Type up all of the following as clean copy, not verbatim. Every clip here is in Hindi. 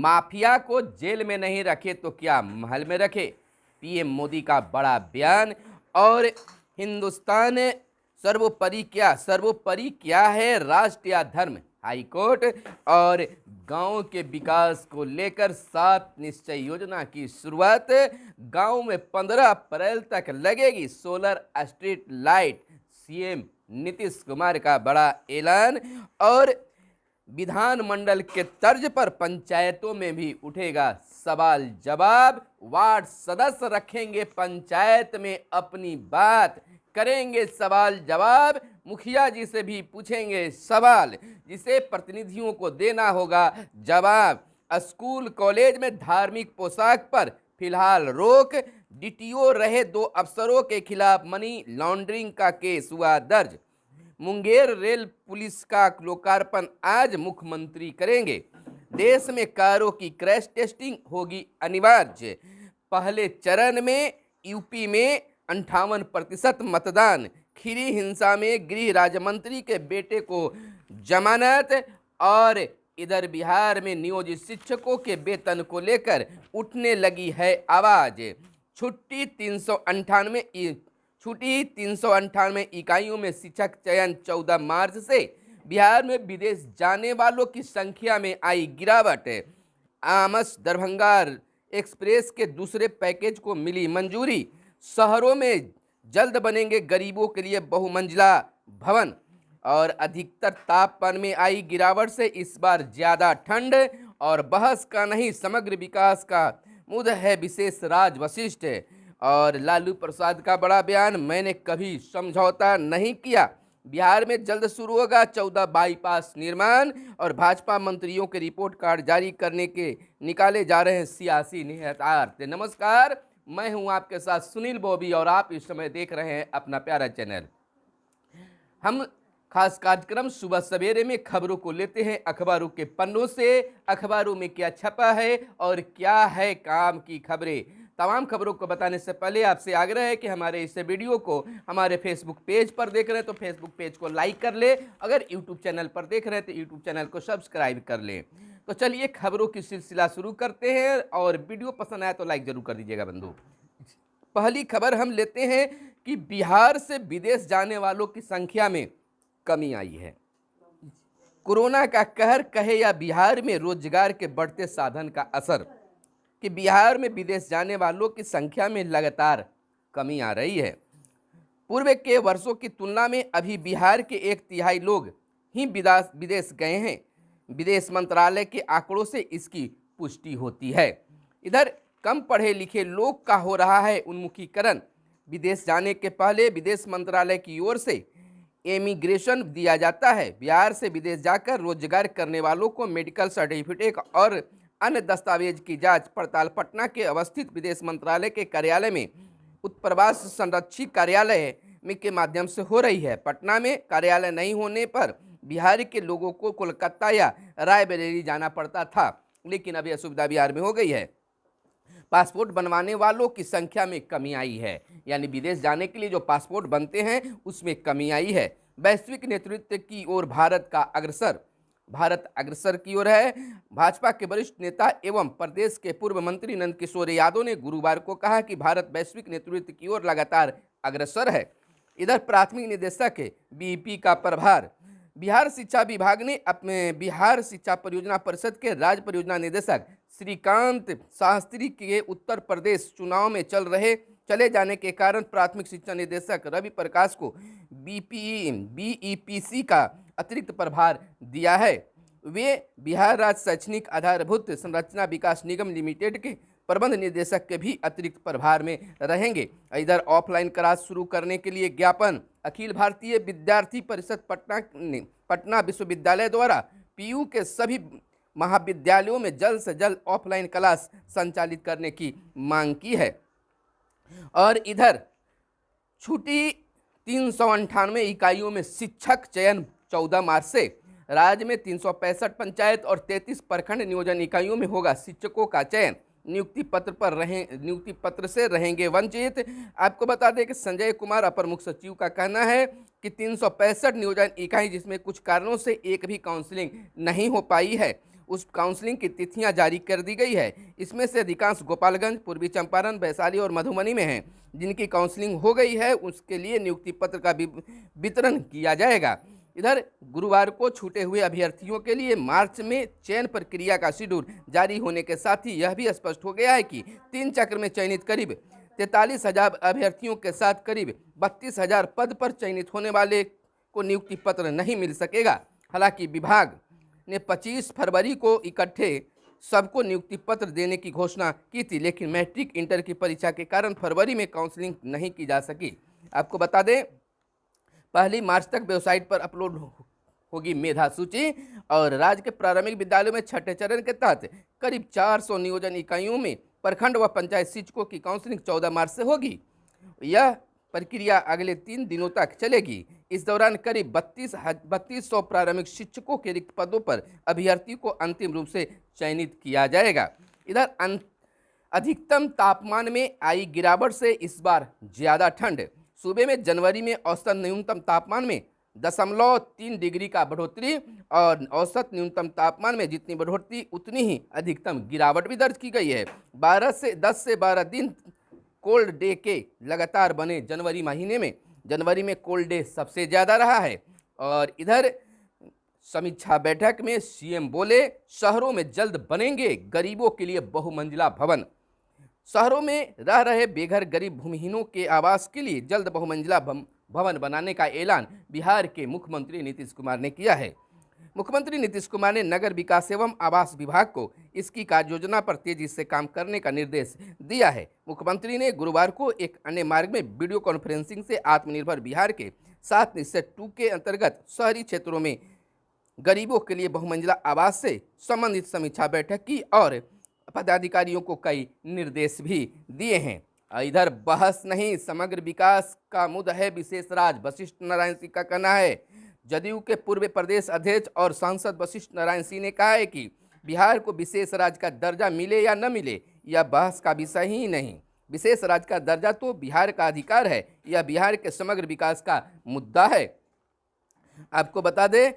माफिया को जेल में नहीं रखे तो क्या महल में रखे, पीएम मोदी का बड़ा बयान। और हिंदुस्तान सर्वोपरि क्या है, राष्ट्र या धर्म, हाईकोर्ट। और गांव के विकास को लेकर 7 निश्चय योजना की शुरुआत। गांव में 15 अप्रैल तक लगेगी solar street light, CM Nitish Kumar का बड़ा ऐलान। और विधानमंडल के तर्ज पर पंचायतों में भी उठेगा सवाल जवाब। वार्ड सदस्य रखेंगे पंचायत में अपनी बात, करेंगे सवाल जवाब। मुखिया जी से भी पूछेंगे सवाल, जिसे प्रतिनिधियों को देना होगा जवाब। स्कूल कॉलेज में धार्मिक पोशाक पर फिलहाल रोक। डीटीओ रहे 2 अफसरों के खिलाफ मनी लॉन्ड्रिंग का केस हुआ दर्ज। मुंगेर रेल पुलिस का लोकार्पण आज मुख्यमंत्री करेंगे। देश में कारों की क्रैश टेस्टिंग होगी अनिवार्य। पहले चरण में यूपी में 58% मतदान। खीरी हिंसा में गृह राज्य मंत्री के बेटे को जमानत। और इधर बिहार में नियोजित शिक्षकों के वेतन को लेकर उठने लगी है आवाज। छुट्टी 398 इकाइयों में शिक्षक चयन 14 मार्च से। बिहार में विदेश जाने वालों की संख्या में आई गिरावट। आमस दरभंगा एक्सप्रेस के दूसरे पैकेज को मिली मंजूरी। शहरों में जल्द बनेंगे गरीबों के लिए बहुमंजिला भवन। और अधिकतर तापमान में आई गिरावट से इस बार ज़्यादा ठंड। और बहस का नहीं, समग्र विकास का मुद्दा है विशेष राज वशिष्ठ। और लालू प्रसाद का बड़ा बयान, मैंने कभी समझौता नहीं किया। बिहार में जल्द शुरू होगा 14 बाईपास निर्माण। और भाजपा मंत्रियों के रिपोर्ट कार्ड जारी करने के निकाले जा रहे हैं सियासी निहितार्थ। नमस्कार, मैं हूं आपके साथ सुनील बॉबी और आप इस समय देख रहे हैं अपना प्यारा चैनल। हम खास कार्यक्रम सुबह सवेरे में खबरों को लेते हैं अखबारों के पन्नों से। अखबारों में क्या छपा है और क्या है काम की खबरें, तमाम खबरों को बताने से पहले आपसे आग्रह है कि हमारे इस वीडियो को हमारे फेसबुक पेज पर देख रहे हैं तो फेसबुक पेज को लाइक कर ले। अगर यूट्यूब चैनल पर देख रहे हैं तो यूट्यूब चैनल को सब्सक्राइब कर ले। तो चलिए खबरों की सिलसिला शुरू करते हैं। और वीडियो पसंद आया तो लाइक जरूर कर दीजिएगा बंधु। पहली खबर हम लेते हैं कि बिहार से विदेश जाने वालों की संख्या में कमी आई है। कोरोना का कहर कहे या बिहार में रोजगार के बढ़ते साधन का असर, कि बिहार में विदेश जाने वालों की संख्या में लगातार कमी आ रही है। पूर्व के वर्षों की तुलना में अभी बिहार के 1/3 लोग ही विदेश गए हैं। विदेश मंत्रालय के आंकड़ों से इसकी पुष्टि होती है। इधर कम पढ़े लिखे लोग का हो रहा है उन्मुखीकरण। विदेश जाने के पहले विदेश मंत्रालय की ओर से इमिग्रेशन दिया जाता है। बिहार से विदेश जाकर रोजगार करने वालों को मेडिकल सर्टिफिकेट और अन्य दस्तावेज की जांच पड़ताल पटना के अवस्थित विदेश मंत्रालय के कार्यालय में उत्प्रवास संरक्षित कार्यालय में के माध्यम से हो रही है। पटना में कार्यालय नहीं होने पर बिहार के लोगों को कोलकाता या रायबरेली जाना पड़ता था, लेकिन अब यह सुविधा बिहार में हो गई है। पासपोर्ट बनवाने वालों की संख्या में कमी आई है, यानी विदेश जाने के लिए जो पासपोर्ट बनते हैं उसमें कमी आई है। वैश्विक नेतृत्व की ओर भारत अग्रसर की ओर है। भाजपा के वरिष्ठ नेता एवं प्रदेश के पूर्व मंत्री नंद किशोर यादव ने गुरुवार को कहा कि भारत वैश्विक नेतृत्व की ओर लगातार अग्रसर है। इधर प्राथमिक निदेशक बीईपी का प्रभार, बिहार शिक्षा विभाग ने अपने बिहार शिक्षा परियोजना परिषद के राज्य परियोजना निदेशक श्रीकांत शास्त्री के उत्तर प्रदेश चुनाव में चले जाने के कारण प्राथमिक शिक्षा निदेशक रवि प्रकाश को बीईपीसी का अतिरिक्त प्रभार दिया है। वे बिहार राज्य शैक्षणिक आधारभूत संरचना विकास निगम लिमिटेड के प्रबंध निदेशक के भी अतिरिक्त प्रभार में रहेंगे। इधर ऑफलाइन क्लास शुरू करने के लिए ज्ञापन, अखिल भारतीय विद्यार्थी परिषद पटना विश्वविद्यालय द्वारा पीयू के सभी महाविद्यालयों में जल्द से जल्द ऑफलाइन क्लास संचालित करने की मांग की है। और इधर छुट्टी 398 इकाइयों में शिक्षक चयन 14 मार्च से। राज्य में 365 पंचायत और 33 प्रखंड नियोजन इकाइयों में होगा शिक्षकों का चयन। नियुक्ति पत्र से रहेंगे वंचित। आपको बता दें कि संजय कुमार अपर मुख्य सचिव का कहना है कि 365 नियोजन इकाई जिसमें कुछ कारणों से एक भी काउंसलिंग नहीं हो पाई है, उस काउंसलिंग की तिथियां जारी कर दी गई है। इसमें से अधिकांश गोपालगंज, पूर्वी चंपारण, वैशाली और मधुबनी में हैं। जिनकी काउंसलिंग हो गई है उसके लिए नियुक्ति पत्र का वितरण किया जाएगा। इधर गुरुवार को छूटे हुए अभ्यर्थियों के लिए मार्च में चयन प्रक्रिया का शेड्यूल जारी होने के साथ ही यह भी स्पष्ट हो गया है कि 3 चक्र में चयनित करीब 43,000 अभ्यर्थियों के साथ करीब 32,000 पद पर चयनित होने वाले को नियुक्ति पत्र नहीं मिल सकेगा। हालांकि विभाग ने 25 फरवरी को इकट्ठे सबको नियुक्ति पत्र देने की घोषणा की थी, लेकिन मैट्रिक इंटर की परीक्षा के कारण फरवरी में काउंसलिंग नहीं की जा सकी। आपको बता दें, 1 मार्च तक वेबसाइट पर अपलोड होगी मेधा सूची और राज्य के प्रारंभिक विद्यालयों में छठे चरण के तहत करीब 400 नियोजन इकाइयों में प्रखंड व पंचायत शिक्षकों की काउंसलिंग 14 मार्च से होगी। यह प्रक्रिया अगले 3 दिनों तक चलेगी। इस दौरान करीब 3200 प्रारंभिक शिक्षकों के रिक्त पदों पर अभ्यर्थी को अंतिम रूप से चयनित किया जाएगा। इधर अधिकतम तापमान में आई गिरावट से इस बार ज्यादा ठंड। सूबे में जनवरी में औसत न्यूनतम तापमान में 0.3 डिग्री का बढ़ोतरी और औसत न्यूनतम तापमान में जितनी बढ़ोतरी उतनी ही अधिकतम गिरावट भी दर्ज की गई है। 10 से 12 दिन कोल्ड डे के लगातार बने जनवरी में कोल्ड डे सबसे ज़्यादा रहा है। और इधर समीक्षा बैठक में सीएम बोले, शहरों में जल्द बनेंगे गरीबों के लिए बहुमंजिला भवन। शहरों में रह रहे बेघर गरीब भूमिहीनों के आवास के लिए जल्द बहुमंजिला भवन बनाने का ऐलान बिहार के मुख्यमंत्री नीतीश कुमार ने किया है। मुख्यमंत्री नीतीश कुमार ने नगर विकास एवं आवास विभाग को इसकी कार्य योजना पर तेजी से काम करने का निर्देश दिया है। मुख्यमंत्री ने गुरुवार को एक अन्य मार्ग में वीडियो कॉन्फ्रेंसिंग से आत्मनिर्भर बिहार के 7 निश्चय 2 के अंतर्गत शहरी क्षेत्रों में गरीबों के लिए बहुमंजिला आवास से संबंधित समीक्षा बैठक की और पदाधिकारियों को कई निर्देश भी दिए हैं। इधर बहस नहीं, समग्र विकास का मुद्दा है विशेष राज, वशिष्ठ नारायण सिंह का कहना है। जदयू के पूर्व प्रदेश अध्यक्ष और सांसद वशिष्ठ नारायण सिंह ने कहा है कि बिहार को विशेष राज्य का दर्जा मिले या न मिले यह बहस का विषय ही नहीं। विशेष राज्य का दर्जा तो बिहार का अधिकार है, यह बिहार के समग्र विकास का मुद्दा है। आपको बता दें,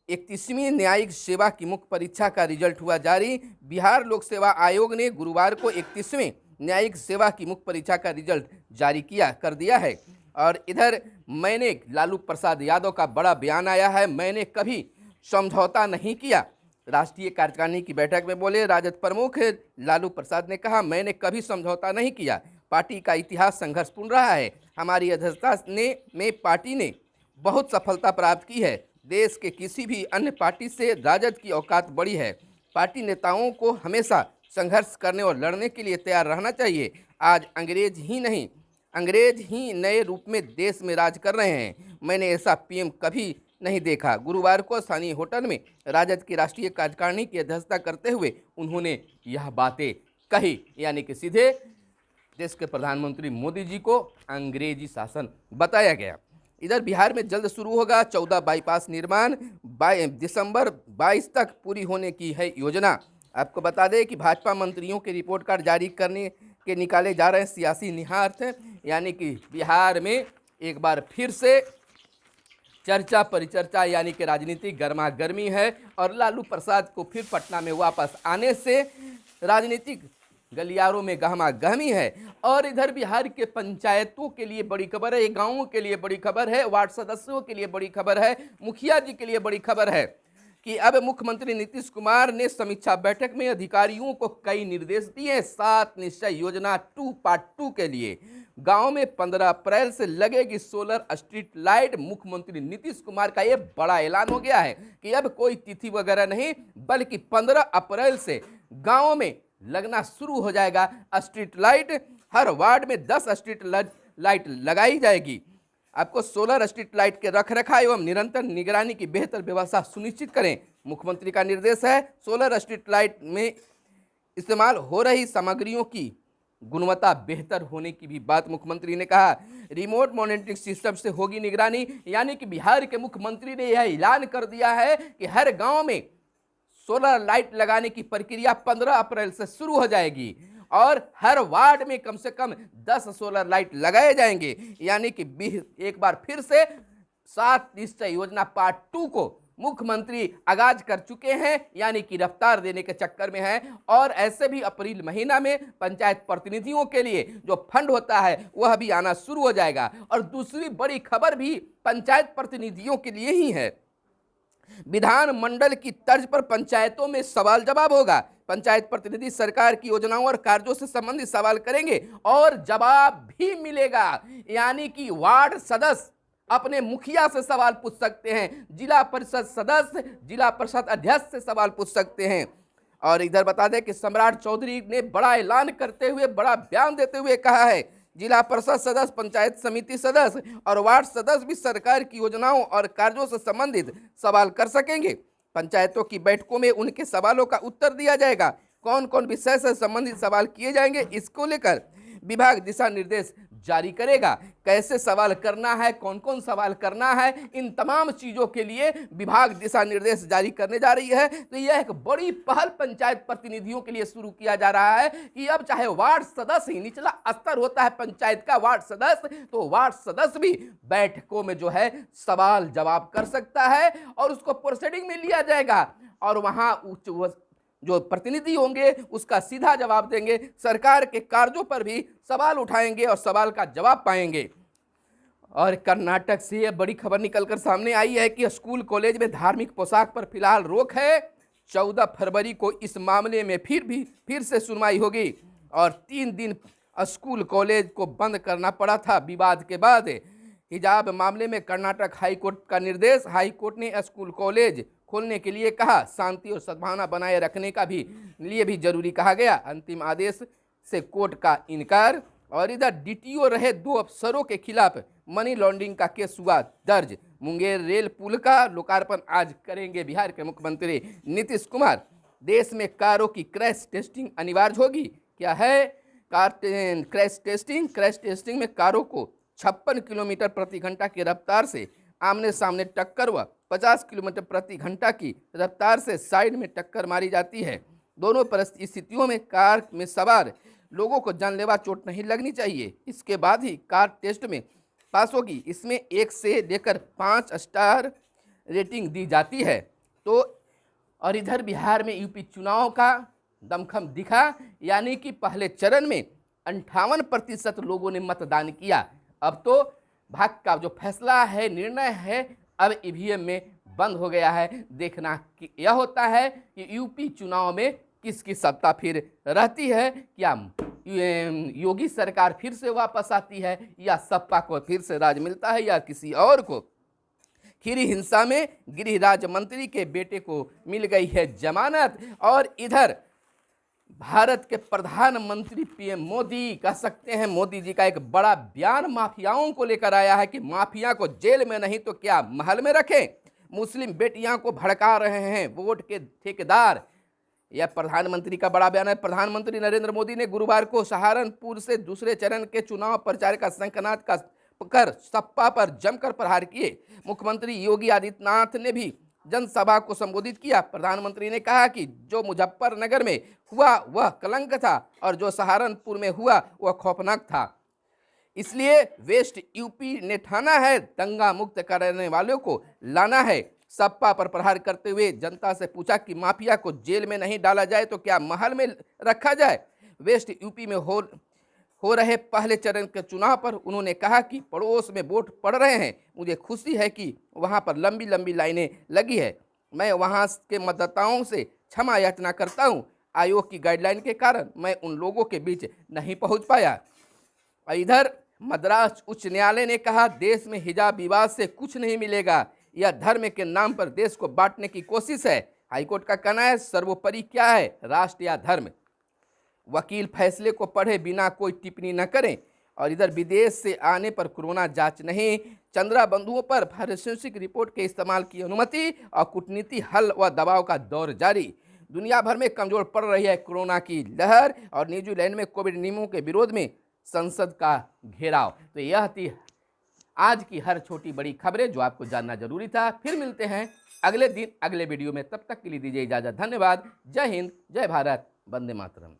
31वीं न्यायिक सेवा की मुख्य परीक्षा का रिजल्ट हुआ जारी। बिहार लोक सेवा आयोग ने गुरुवार को 31वीं न्यायिक सेवा की मुख्य परीक्षा का रिजल्ट जारी कर दिया है। और इधर लालू प्रसाद यादव का बड़ा बयान आया है, मैंने कभी समझौता नहीं किया। राष्ट्रीय कार्यकारिणी की बैठक में बोले राजद प्रमुख लालू प्रसाद ने कहा, मैंने कभी समझौता नहीं किया। पार्टी का इतिहास संघर्षपूर्ण रहा है। हमारी अध्यक्षता में पार्टी ने बहुत सफलता प्राप्त की है। देश के किसी भी अन्य पार्टी से राजद की औकात बड़ी है। पार्टी नेताओं को हमेशा संघर्ष करने और लड़ने के लिए तैयार रहना चाहिए। आज अंग्रेज ही नए रूप में देश में राज कर रहे हैं। मैंने ऐसा पीएम कभी नहीं देखा। गुरुवार को स्थानीय होटल में राजद की राष्ट्रीय कार्यकारिणी की अध्यक्षता करते हुए उन्होंने यह बातें कही, यानी कि सीधे देश के प्रधानमंत्री मोदी जी को अंग्रेजी शासन बताया गया। इधर बिहार में जल्द शुरू होगा 14 बाईपास निर्माण, दिसंबर 22 तक पूरी होने की है योजना। आपको बता दें कि भाजपा मंत्रियों के रिपोर्ट कार्ड जारी करने के निकाले जा रहे हैं सियासी निहार्थ, यानी कि बिहार में एक बार फिर से चर्चा परिचर्चा यानी कि राजनीतिक गर्मा गर्मी है और लालू प्रसाद को फिर पटना में वापस आने से राजनीतिक गलियारों में गहमा गहमी है। और इधर बिहार के पंचायतों के लिए बड़ी खबर है, गांवों के लिए बड़ी खबर है, वार्ड सदस्यों के लिए बड़ी खबर है, मुखिया जी के लिए बड़ी खबर है कि अब मुख्यमंत्री नीतीश कुमार ने समीक्षा बैठक में अधिकारियों को कई निर्देश दिए। 7 निश्चय योजना 2 पार्ट 2 के लिए गांव में 15 अप्रैल से लगेगी सोलर स्ट्रीट लाइट। मुख्यमंत्री नीतीश कुमार का यह बड़ा ऐलान हो गया है कि अब कोई तिथि वगैरह नहीं, बल्कि 15 अप्रैल से गांव में लगना शुरू हो जाएगा स्ट्रीट लाइट। हर वार्ड में 10 स्ट्रीट लाइट लगाई जाएगी। आपको सोलर स्ट्रीट लाइट के रखरखाव एवं निरंतर निगरानी की बेहतर व्यवस्था सुनिश्चित करें, मुख्यमंत्री का निर्देश है। सोलर स्ट्रीट लाइट में इस्तेमाल हो रही सामग्रियों की गुणवत्ता बेहतर होने की भी बात मुख्यमंत्री ने कहा। रिमोट मॉनिटरिंग सिस्टम से होगी निगरानी, यानी कि बिहार के मुख्यमंत्री ने यह ऐलान कर दिया है कि हर गांव में सोलर लाइट लगाने की प्रक्रिया 15 अप्रैल से शुरू हो जाएगी और हर वार्ड में कम से कम 10 सोलर लाइट लगाए जाएंगे। यानी कि एक बार फिर से 7 निश्चय योजना पार्ट 2 को मुख्यमंत्री आगाज कर चुके हैं, यानी कि रफ्तार देने के चक्कर में है। और ऐसे भी अप्रैल महीना में पंचायत प्रतिनिधियों के लिए जो फंड होता है वह भी आना शुरू हो जाएगा। और दूसरी बड़ी खबर भी पंचायत प्रतिनिधियों के लिए ही है। विधानमंडल की तर्ज पर पंचायतों में सवाल जवाब होगा। पंचायत प्रतिनिधि सरकार की योजनाओं और कार्यों से संबंधित सवाल करेंगे और जवाब भी मिलेगा। यानी कि वार्ड सदस्य अपने मुखिया से सवाल पूछ सकते हैं, जिला परिषद सदस्य जिला परिषद अध्यक्ष से सवाल पूछ सकते हैं। और इधर बता दें कि सम्राट चौधरी ने बड़ा ऐलान करते हुए, बड़ा बयान देते हुए कहा है, जिला परिषद सदस्य, पंचायत समिति सदस्य और वार्ड सदस्य भी सरकार की योजनाओं और कार्यों से संबंधित सवाल कर सकेंगे। पंचायतों की बैठकों में उनके सवालों का उत्तर दिया जाएगा। कौन कौन विषय से संबंधित सवाल किए जाएंगे, इसको लेकर विभाग दिशा निर्देश जारी करेगा। कैसे सवाल करना है, कौन कौन सवाल करना है, इन तमाम चीजों के लिए विभाग दिशा निर्देश जारी करने जा रही है। तो यह एक बड़ी पहल पंचायत प्रतिनिधियों के लिए शुरू किया जा रहा है कि अब चाहे वार्ड सदस्य ही निचला स्तर होता है पंचायत का, वार्ड सदस्य, तो वार्ड सदस्य भी बैठकों में जो है सवाल जवाब कर सकता है और उसको प्रोसीडिंग में लिया जाएगा और वहां जो प्रतिनिधि होंगे उसका सीधा जवाब देंगे। सरकार के कार्यों पर भी सवाल उठाएंगे और सवाल का जवाब पाएंगे। और कर्नाटक से यह बड़ी खबर निकलकर सामने आई है कि स्कूल कॉलेज में धार्मिक पोशाक पर फिलहाल रोक है। 14 फरवरी को इस मामले में फिर से सुनवाई होगी और 3 दिन स्कूल कॉलेज को बंद करना पड़ा था विवाद के बाद। हिजाब मामले में कर्नाटक हाईकोर्ट का निर्देश, हाईकोर्ट ने स्कूल कॉलेज खोलने के लिए कहा। शांति और सद्भावना बनाए रखने का लिए भी जरूरी कहा गया। अंतिम आदेश से कोर्ट का इनकार। और इधर डीटीओ रहे 2 अफसरों के खिलाफ मनी लॉन्ड्रिंग का केस हुआ दर्ज। मुंगेर रेल पुल का लोकार्पण आज करेंगे बिहार के मुख्यमंत्री नीतीश कुमार। देश में कारों की क्रैश टेस्टिंग अनिवार्य होगी। क्या है क्रैश टेस्टिंग में कारों को 56 किलोमीटर प्रति घंटा की रफ्तार से आमने सामने टक्कर व 50 किलोमीटर प्रति घंटा की रफ्तार से साइड में टक्कर मारी जाती है। दोनों परिस्थितियों में कार में सवार लोगों को जानलेवा चोट नहीं लगनी चाहिए। इसके बाद ही कार टेस्ट में पास होगी। इसमें 1 से लेकर 5 स्टार रेटिंग दी जाती है। तो और इधर बिहार में यूपी चुनाव का दमखम दिखा, यानी कि पहले चरण में 58% लोगों ने मतदान किया। अब तो भाग का जो फैसला है, निर्णय है, अब ईवीएम में बंद हो गया है। देखना कि यह होता है कि यूपी चुनाव में किसकी सत्ता फिर रहती है। क्या योगी सरकार फिर से वापस आती है या सपा को फिर से राज मिलता है या किसी और को। खीरी हिंसा में गृह राज्य मंत्री के बेटे को मिल गई है जमानत। और इधर भारत के प्रधानमंत्री पीएम मोदी, कह सकते हैं मोदी जी का एक बड़ा बयान माफियाओं को लेकर आया है कि माफिया को जेल में नहीं तो क्या महल में रखें। मुस्लिम बेटियां को भड़का रहे हैं वोट के ठेकेदार। यह प्रधानमंत्री का बड़ा बयान है। प्रधानमंत्री नरेंद्र मोदी ने गुरुवार को सहारनपुर से दूसरे चरण के चुनाव प्रचार का शंखनाद कर सपा पर जमकर प्रहार किए। मुख्यमंत्री योगी आदित्यनाथ ने भी जनसभा को संबोधित किया। प्रधानमंत्री ने कहा कि जो मुजफ्फरनगर में हुआ वह कलंक था और जो सहारनपुर में हुआ वह खौफनाक था। इसलिए वेस्ट यूपी ने ठाना है दंगा मुक्त करने वालों को लाना है। सपा पर प्रहार करते हुए जनता से पूछा कि माफिया को जेल में नहीं डाला जाए तो क्या महल में रखा जाए। वेस्ट यूपी में हो रहे पहले चरण के चुनाव पर उन्होंने कहा कि पड़ोस में वोट पड़ रहे हैं। मुझे खुशी है कि वहां पर लंबी लंबी लाइनें लगी है। मैं वहां के मतदाताओं से क्षमा याचना करता हूं। आयोग की गाइडलाइन के कारण मैं उन लोगों के बीच नहीं पहुंच पाया। इधर मद्रास उच्च न्यायालय ने कहा देश में हिजाब विवाद से कुछ नहीं मिलेगा। यह धर्म के नाम पर देश को बांटने की कोशिश है। हाईकोर्ट का कहना है सर्वोपरि क्या है, राष्ट्र या धर्म। वकील फैसले को पढ़े बिना कोई टिप्पणी न करें। और इधर विदेश से आने पर कोरोना जांच नहीं। चंद्रा बंधुओं पर फॉरेंसिक रिपोर्ट के इस्तेमाल की अनुमति और कूटनीति हल व दबाव का दौर जारी। दुनिया भर में कमजोर पड़ रही है कोरोना की लहर और न्यूजीलैंड में कोविड नियमों के विरोध में संसद का घेराव। तो यह थी आज की हर छोटी बड़ी खबरें जो आपको जानना जरूरी था। फिर मिलते हैं अगले दिन अगले वीडियो में। तब तक के लिए दीजिए इजाजत। धन्यवाद। जय हिंद, जय भारत, वंदे मातरम।